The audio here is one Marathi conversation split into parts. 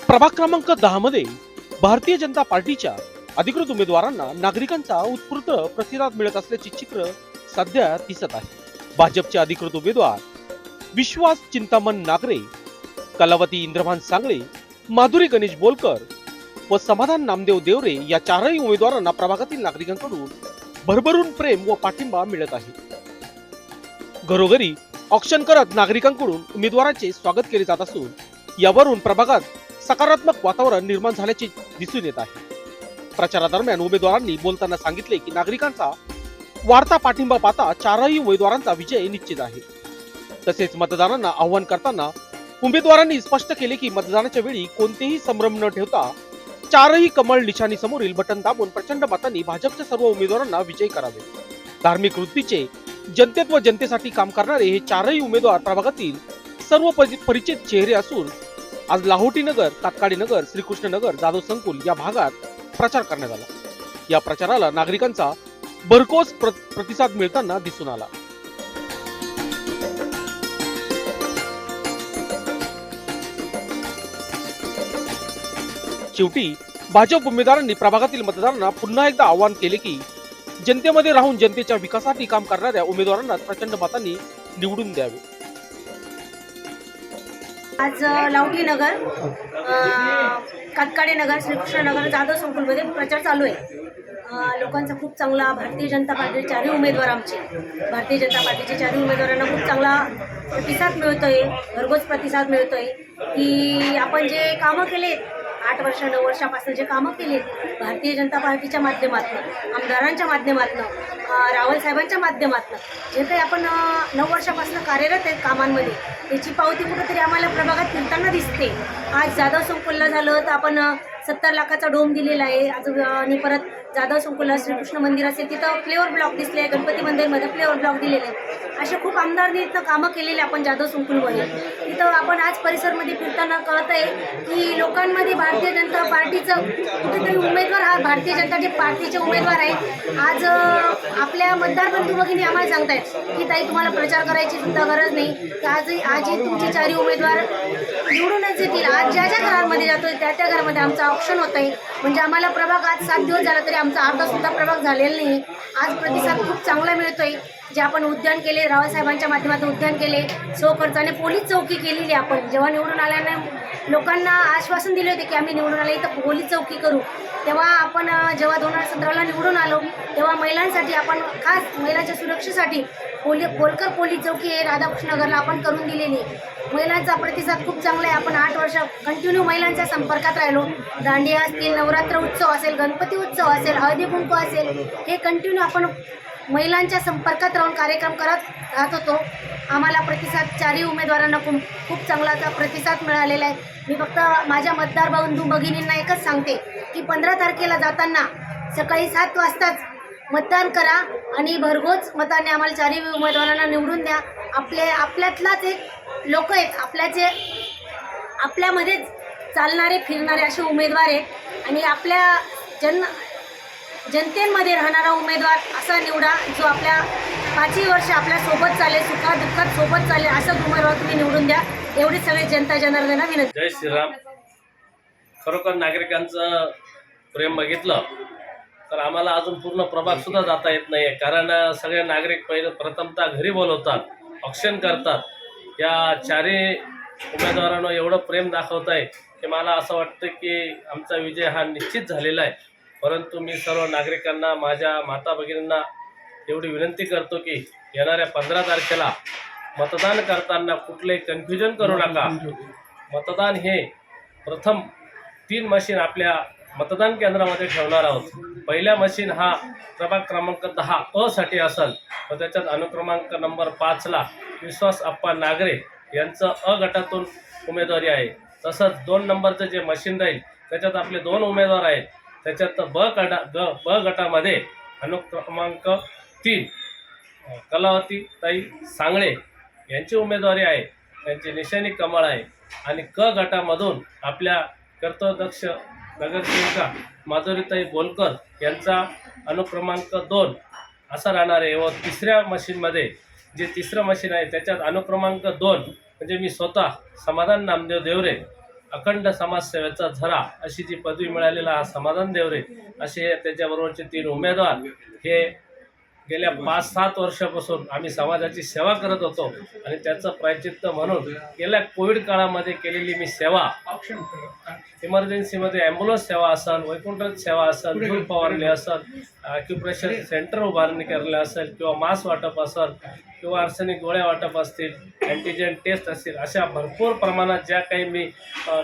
प्रभाग क्रमांक 10 मध्ये भारतीय जनता पार्टीच्या अधिकृत उमेदवारांना नागरिकांचा उत्स्फूर्त प्रतिसाद मिळत असल्याचे चित्र सध्या दिसत आहे. भाजपचे अधिकृत उमेदवार विश्वास चिंतामण नागरे, कलावती इंद्रभान सांगळे, माधुरी गणेश बोलकर व समाधान नामदेव देवरे या चारही उमेदवारांना प्रभागातील नागरिकांकडून भरभरून प्रेम व पाठिंबा मिळत आहे. घरोघरी ऑक्शन करत नागरिकांकडून उमेदवारांचे स्वागत केले जात असून यावरून प्रभागात सकारात्मक वातावरण निर्माण झाल्याचे दिसून येत आहे. प्रचारादरम्यान उमेदवारांनी बोलताना सांगितले की नागरिकांचा वाढता पाठिंबा पाहता चारही उमेदवारांचा विजय निश्चित आहे. तसेच मतदारांना आव्हान करताना उमेदवारांनी स्पष्ट केले की मतदानाच्या वेळी कोणतेही संभ्रम न ठेवता चारही कमळ निशाणी समोरील बटन दाबून प्रचंड मतांनी भाजपच्या सर्व उमेदवारांना विजयी करावे. धार्मिक वृत्तीचे जनतेत व जनतेसाठी काम करणारे हे चारही उमेदवार प्रभागातील सर्व परिचित चेहरे असून आज लाहोटी नगर, कातकाडी नगर, श्रीकृष्ण नगर, जाधव संकुल या भागात प्रचार करण्यात आला. या प्रचाराला नागरिकांचा भरघोस प्रतिसाद मिळताना दिसून आला. शेवटी भाजप उमेदवारांनी प्रभागातील मतदारांना पुन्हा एकदा आवाहन केले की जनतेमध्ये राहून जनतेच्या विकासासाठी काम करणाऱ्या उमेदवारांना प्रचंड मतांनी निवडून द्यावे. आज लावटी नगर, कातकाडे नगर, श्रीकृष्ण नगर, जाधव संकुलमध्ये प्रचार चालू आहे. लोकांचा खूप चांगला भारतीय जनता पार्टीचे चारही उमेदवार भारतीय जनता पार्टीचे चारही उमेदवारांना खूप चांगला प्रतिसाद मिळतोय, भरघोस प्रतिसाद मिळतोय की आपण जे कामं केले 8 वर्ष 9 वर्षापासून जे कामं केले भारतीय जनता पार्टीच्या माध्यमातून, आमदारांच्या माध्यमातून, रावल साहेबांच्या माध्यमातून जे काही आपण 9 वर्षापासून कार्यरत आहेत कामांमध्ये त्याची पावती कुठेतरी आम्हाला प्रभागात फिरताना दिसते. आज जाधव संकुलला झालं तर आपण 70 लाखाचा डोम दिलेला आहे. आणि परत जाधव संकुलला श्रीकृष्ण मंदिर असेल तिथं फ्लेवर ब्लॉक दिसले, गणपती मंदिरमध्ये फ्लेवर ब्लॉक दिलेले आहेत. असे खूप आमदारांनी इथं कामं केलेले आपण जाधव संकुलमध्ये. तिथं आपण आज परिसरमध्ये फिरताना कळत आहे की लोकांमध्ये भारतीय जनता पार्टीचं कुठेतरी उमेदवार हा भारतीय जनता पार्टीचे उमेदवार आहेत. आज आपल्या मतदार बंधू भगिनी आम्हाला सांगतायत की ताई तुम्हाला प्रचार करायची सुद्धा गरज नाही, की आजही तुमचे चारही उमेदवार निवडूनच येतील. आज ज्या ज्या घरांमध्ये जातोय त्या त्या घरामध्ये आमचं ऑप्शन होत आहे. म्हणजे आम्हाला प्रभाग आज 7 दिवस झाला तरी आमचा अर्धा सुद्धा प्रभाग झालेला नाही. आज प्रतिसाद खूप चांगला मिळतोय. जे आपण उद्यान केले, रावसाहेबांच्या माध्यमातून उद्यान केले, खर्चाने पोलीस चौकी केलेली. आपण जेव्हा निवडून आल्याने लोकांना आश्वासन दिले होते की आम्ही निवडून आले तर पोलीस चौकी करू. तेव्हा आपण जेव्हा 2017ला निवडून आलो तेव्हा महिलांसाठी आपण खास महिलांच्या सुरक्षेसाठी बोलकर पोलीस चौकी हे राधाकृष्णनगरला आपण करून दिलेली. महिलांचा प्रतिसाद खूप चांगला आहे. आपण 8 वर्ष कंटिन्यू महिलांच्या संपर्कात राहिलो. दांडिया असतील, नवरात्र उत्सव असेल, गणपती उत्सव असेल, हळदी कुंकू असेल, हे कंटिन्यू आपण महिलांच्या संपर्कात राहून कार्यक्रम करत राहत होतो. आम्हाला प्रतिसाद चारही उमेदवारांना खूप चांगला प्रतिसाद मिळालेला आहे. मी फक्त माझ्या मतदार बंधू भगिनींना एकच सांगते की 15 तारखेला जाताना सकाळी 7 वाजताच मतदान करा आणि भरघोस मताने आम्हाला चारही उमेदवारांना निवडून द्या. आपल्यातलाच एक लोक आहेत, आपल्यामध्येच चालणारे फिरणारे असे उमेदवार आहेत आणि आपल्या जनतेमध्ये राहणारा उमेदवार असा निवडा जो आपल्या 5ही वर्ष आपल्या सोबत चालेल, सुखात दुःखात सोबत चालेल असाच उमेदवार तुम्ही निवडून द्या. एवढी सगळे जनता जनार्दनांना विनंती. जय श्रीराम. खरोखर नागरिकांचं प्रेम बघितलं तर आम्हाला अजून पूर्ण प्रभाग सुद्धा जाता येत नाही. कारण सगळे नागरिक प्रथमतः घरी बोलवतात, ऑक्शन करतात. या चारही उमेदवारांना एवढं प्रेम दाखवत आहे की मला असं वाटतं की आमचा विजय हा निश्चित झालेला आहे. परंतु मी सर्व नागरिकांना, माझ्या माता भगिनींना एवढी विनंती करतो की येणाऱ्या 15 तारखेला मतदान करताना कुठलेही कन्फ्युजन करू नका. मतदान हे प्रथम 3 मशीन आपल्या मतदान केंद्रामध्ये ठेवणार आहोत. पहिल्या मशीन हा प्रभाग क्रमांक 10 साठी असेल व त्याच्यात अनुक्रमांक नंबर 5ला विश्वास अप्पा नागरे यांचं गटातून उमेदवारी आहे. तसंच 2 नंबरचं जे मशीन राहील त्याच्यात आपले 2 उमेदवार आहेत. त्याच्यात ब गटामध्ये अनुक्रमांक 3 कलावती ताई सांगळे यांची उमेदवारी आहे. त्यांची निशाणी कमळ आहे. आणि क गटामधून आपल्या कर्तव्यदक्ष नगरसेविका माधुरीताई बोलकर यांचा अनुक्रमांक 2 असा राहणार आहे. व तिसऱ्या मशीनमध्ये जे तिसरं मशीन आहे त्याच्यात अनुक्रमांक 2 म्हणजे मी स्वतः समाधान नामदेव देवरे अखंड समाजसेवेचा झरा अशी जी पदवी मिळालेला हा समाधान देवरे असे त्याच्याबरोबरचे 3 उमेदवार हे गेल्या 5-7 वर्षापासून आम्ही समाजाची सेवा करत होतो आणि त्याचं प्रायचित्त म्हणून गेल्या कोविड काळामध्ये केलेली मी सेवा, इमर्जन्सीमध्ये ॲम्ब्युलन्स सेवा असेल, वैकुंठ सेवा असेल, धूळ फवारणी असेल, ॲक्युप्रेशर सेंटर उभारणी करणे असेल किंवा मास्क वाटप असेल किंवा आर्सेनिक गोळ्या वाटप असतील, अँटीजेन टेस्ट असतील, अशा भरपूर प्रमाणात ज्या काही मी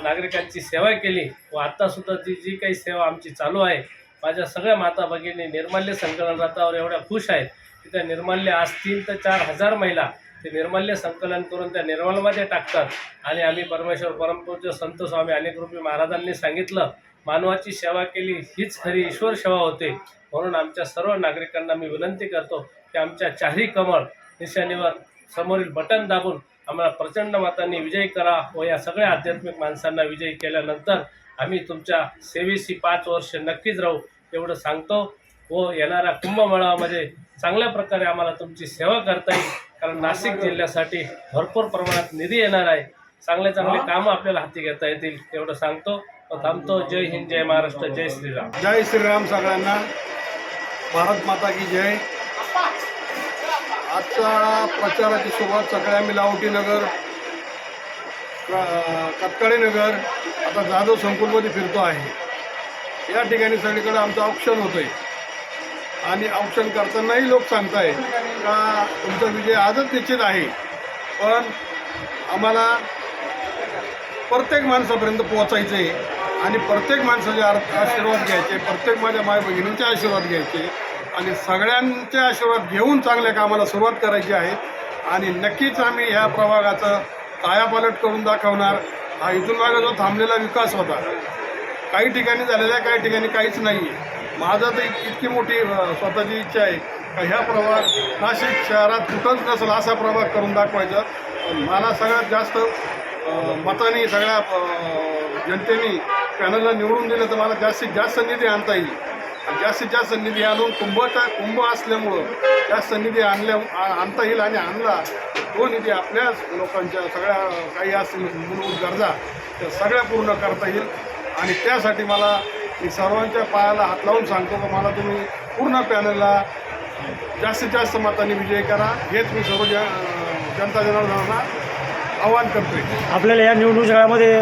नागरिकांची सेवा केली व आत्तासुद्धा जी काही सेवा आमची चालू आहे, माझ्या सगळ्या माता भगिनी निर्माल्य संकलन रथावर एवढ्या खुश आहेत की त्या निर्माल्य आज 3 ते 4 हजार महिला ते निर्माल्य संकलन करून त्या निर्मलमध्ये टाकतात आणि आम्ही परमेश्वर परमपूज्य संत स्वामी अनेकरूपी महाराजांनी सांगितलं, मानवाची सेवा केली हीच खरी ईश्वर सेवा होते. म्हणून आमच्या सर्व नागरिकांना मी विनंती करतो की आमच्या चारही कमळ निशाणीवर समोरील बटन दाबून आम्हाला प्रचंड मतांनी विजयी करा व या सगळ्या आध्यात्मिक माणसांना विजयी केल्यानंतर आम्ही तुमच्या सेवेशी 5 वर्ष नक्कीच राहू एवढं सांगतो व येणाऱ्या कुंभमेळामध्ये चांगल्या प्रकारे आम्हाला तुमची सेवा करता येईल, कारण नाशिक जिल्ह्यासाठी भरपूर प्रमाणात निधी येणार आहे, चांगले कामं आपल्याला हाती घेता येतील एवढं सांगतो व थांबतो. जय हिंद, जय महाराष्ट्र, जय श्रीराम. जय श्रीराम. सगळ्यांना भारत माता की जय. आजच्या प्रचाराची सुरुवात सगळ्या मिलावटीनगर, कटकडेनगर, आता जाधव संकुलमध्ये फिरतो आहे. या ठिकाणी सगळीकडे आमचं ऑप्शन होतं आहे आणि ऑप्शन करतानाही लोक सांगत आहे का तुमचा विजय आजच निश्चित आहे, पण आम्हाला प्रत्येक माणसापर्यंत पोहोचायचं आहे आणि प्रत्येक माणसाचे आशीर्वाद घ्यायचे, प्रत्येक माझ्या माय भगिनींचे आशीर्वाद घ्यायचे आणि सगळ्यांचे आशीर्वाद घेऊन चांगल्या कामाला सुरुवात करायची आहे आणि नक्कीच आम्ही ह्या प्रभागाचं कायापालट करून दाखवणार. हा इथून मागे जो थांबलेला विकास होता, काही ठिकाणी झालेला आहे, काही ठिकाणी काहीच नाही आहे. माझं तर इतकी मोठी स्वतःची इच्छा आहे का ह्या प्रभाग नाशिक शहरात कुठंच नसेल असा प्रभाग करून दाखवायचा. मला सगळ्यात जास्त मताने सगळ्या जनतेने पॅनलला निवडून दिलं तर मला जास्तीत जास्त निधी आणता येईल. जास्तीत जास्त निधी आणून कुंभ असल्यामुळं जास्त निधी आणता येईल आणि आणला तो निधी आपल्या लोकांच्या सगळ्या काही असतील मूलभूत गरजा त्या सगळ्या पूर्ण करता येईल. आणि त्यासाठी मला मी सर्वांच्या पायाला हात लावून सांगतो की मला तुम्ही पूर्ण पॅनलला जास्तीत जास्त मतांनी विजयी करा, हेच मी सर्व जनता जनार्दनांना आवाहन करतोय. आपल्याला या निवडणूक काळामध्ये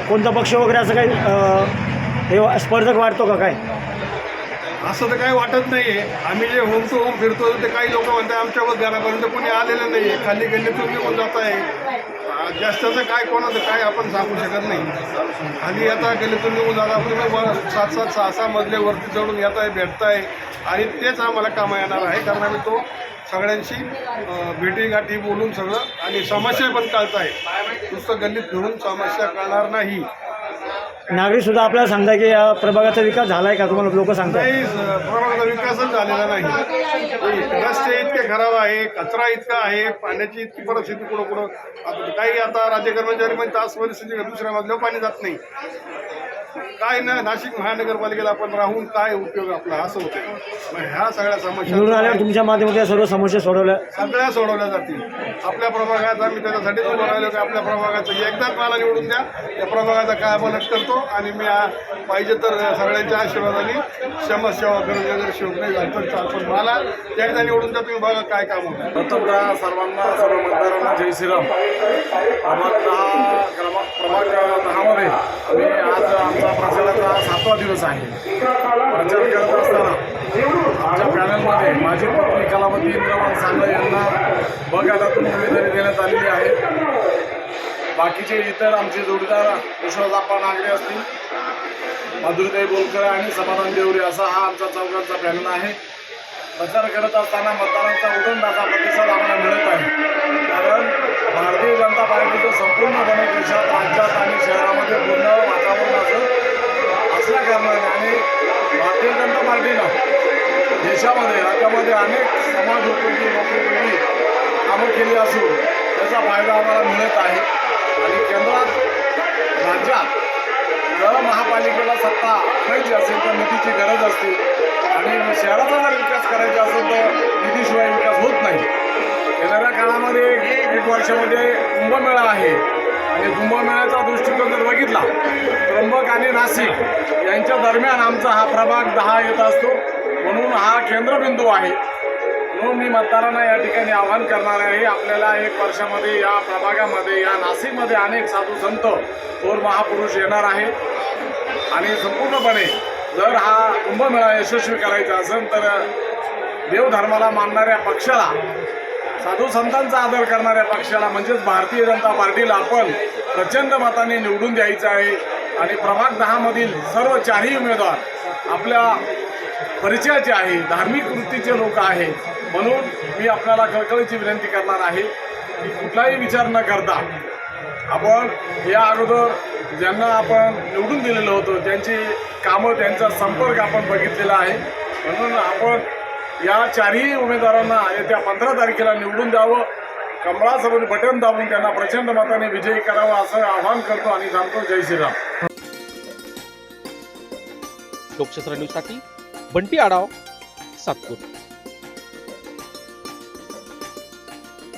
कोणता पक्ष वगैरे असं काही हे स्पर्धक वाटतो का काय? असं तर काही वाटत नाही आहे. आम्ही जे होम टू होम फिरतो ते काही लोक म्हणतात आमच्या घरापर्यंत कोणी आलेलं नाही आहे, खाली गल्लीतून निघून जात आहे. जास्तचं काय कोणाचं काय आपण सांगू शकत नाही. खाली आता गल्लीतून निघून जाता आपण 7-7, 6-6 मजले वरती चढून येत आहे, भेटताय आणि तेच आम्हाला कामं येणार आहे, कारण आम्ही तो सगळ्यांशी भेटीगाठी बोलून सगळं आणि समस्या पण कळताय. नुसतं गल्लीत फिरून समस्या कळणार नाही. नागरिक सुद्धा आपल्याला सांगताय की या प्रभागाचा विकास झाला आहे का? तुम्हाला लोक सांगतात नाही, प्रभागाचा विकासच झालेला नाही. रस्ते इतके खराब आहे, कचरा इतका आहे, पाण्याची इतकी परिस्थिती कुठं काही आता राज्य कर्मचारी म्हणजे तास परिस्थिती दुसऱ्या मधल्यावर पाणी जात नाही. काय ना नाशिक महानगरपालिकेला आपण राहून काय उपयोग आपला, असं होतं. मग ह्या सगळ्या निवडून आल्यावर समस्या तुमच्या माध्यमातून सर्व समस्या सोडवल्या सगळ्या सोडवल्या जातील. आपल्या प्रभागात आम्ही त्याच्यासाठीच उभं राहिलो की आपल्या प्रभागाचं एकदाच मला निवडून द्या, त्या प्रभागाचा काय पालट करतो आणि मी पाहिजे तर सगळ्यांच्या आशीर्वादाने समाजसेवा करून वगैरे शिवक नाही झालं तर चालतो. मला एकदा निवडून द्या, तुम्ही बघा काय काम होतं. प्रथमतः सर्वांना, सर्व मतदारांना जय श्रीराम. प्रभाग 10मध्ये आम्ही आज आमचा प्रचाराचा 7वा दिवस आहे. प्रचार करत असताना आमच्या पॅनलमध्ये माझी पत्नी कलावती इंद्रवान सांगळे यांना ब गटातून उमेदवारी देण्यात आलेली आहे. बाकीचे इतर आमचे जोडीदार विश्वासाप्पा नागरे असतील, माधुरीताई बोलकर आणि समाधान देवरे असा हा आमचा चौघांचा पॅनल आहे. प्रचार करत असताना मतदारांचा उदंडाचा प्रतिसाद आम्हाला मिळत आहे, कारण भारतीय जनता पार्टीचं संपूर्णपणे देशात, राज्यात आणि शहरामध्ये पूर्ण वातावरण असल्या कारणाने आणि भारतीय जनता पार्टीनं देशामध्ये, राज्यामध्ये अनेक समाजोपयोगी, नोकरीयोगी कामं केली असून त्याचा फायदा आम्हाला मिळत आहे. आणि केंद्रात, राज्यात जर महापालिकेला सत्ता आणायची असेल तर निधीची गरज असते आणि शहराचा जर विकास करायचा असेल तर निधीशिवाय विकास होत नाही. येणाऱ्या काळामध्ये 1 वर्षामध्ये कुंभमेळा आहे. आणि कुंभमेळ्याचा दृष्टिकोन जर बघितला, त्र्यंबक आणि नाशिक यांच्या दरम्यान आमचा हा प्रभाग 10 येत असतो, म्हणून हा केंद्रबिंदू आहे. म्हणून मी मतदारांना या ठिकाणी आवाहन करणार आहे, आपल्याला 1 वर्षामध्ये या प्रभागामध्ये, या नाशिकमध्ये अनेक साधू संत थोर महापुरुष येणार आहेत आणि संपूर्णपणे जर हा कुंभमेळा यशस्वी करायचा असेल तर देवधर्माला मानणाऱ्या पक्षाला, साधू संतांचा आदर करणाऱ्या पक्षाला म्हणजेच भारतीय जनता पार्टीला आपण प्रचंड मताने निवडून द्यायचं आहे. आणि प्रभाग 10 मधील सर्व 4ही उमेदवार आपल्या परिचयाचे आहे, धार्मिक वृत्तीचे लोक आहेत. म्हणून मी आपल्याला कळकळीची विनंती करणार आहे की कुठलाही विचार न करता आपण या अगोदर ज्यांना आपण निवडून दिलेलं होतं त्यांची कामं, त्यांचा संपर्क आपण बघितलेला आहे. म्हणून आपण या 4ही उमेदवारांना येत्या 15 तारखेला निवडून द्यावं, कमळासमोर बटन दाबून त्यांना प्रचंड मताने विजयी करावं असं आवाहन करतो आणि सांगतो. जय श्रीराम. लोकशास्त्र न्यूजसाठी बंटी आढाव, सातपूर.